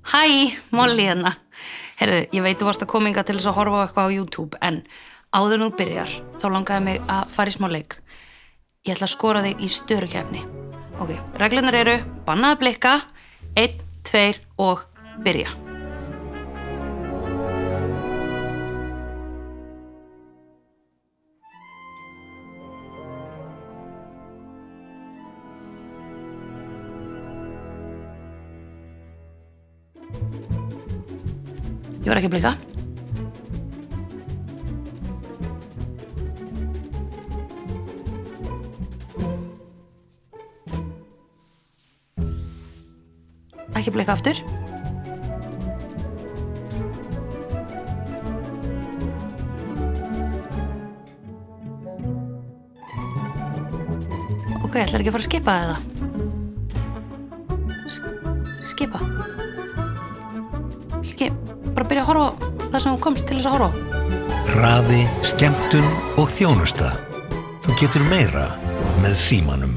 Hæ, Molly hérna. Heyrðu, ég veit þú varst að koma hingað til þess að horfa á eitthvað á YouTube, en áður en þú byrjar, þá langaði mig að fara í smá leik. Ég ætla að skora þig í störukeppni. Ok, reglurnar eru, bannað að blikka, 1, 2 og byrja. Ég var ekki að blikka. Ekki blikka aftur. Ok, ætlar ekki að fara að skipa eða? Skipa? Bara byrja að horfa á það sem þú komst til þess að horfa á. Hraði, skemmtun og þjónusta. Þú getur meira með Símanum.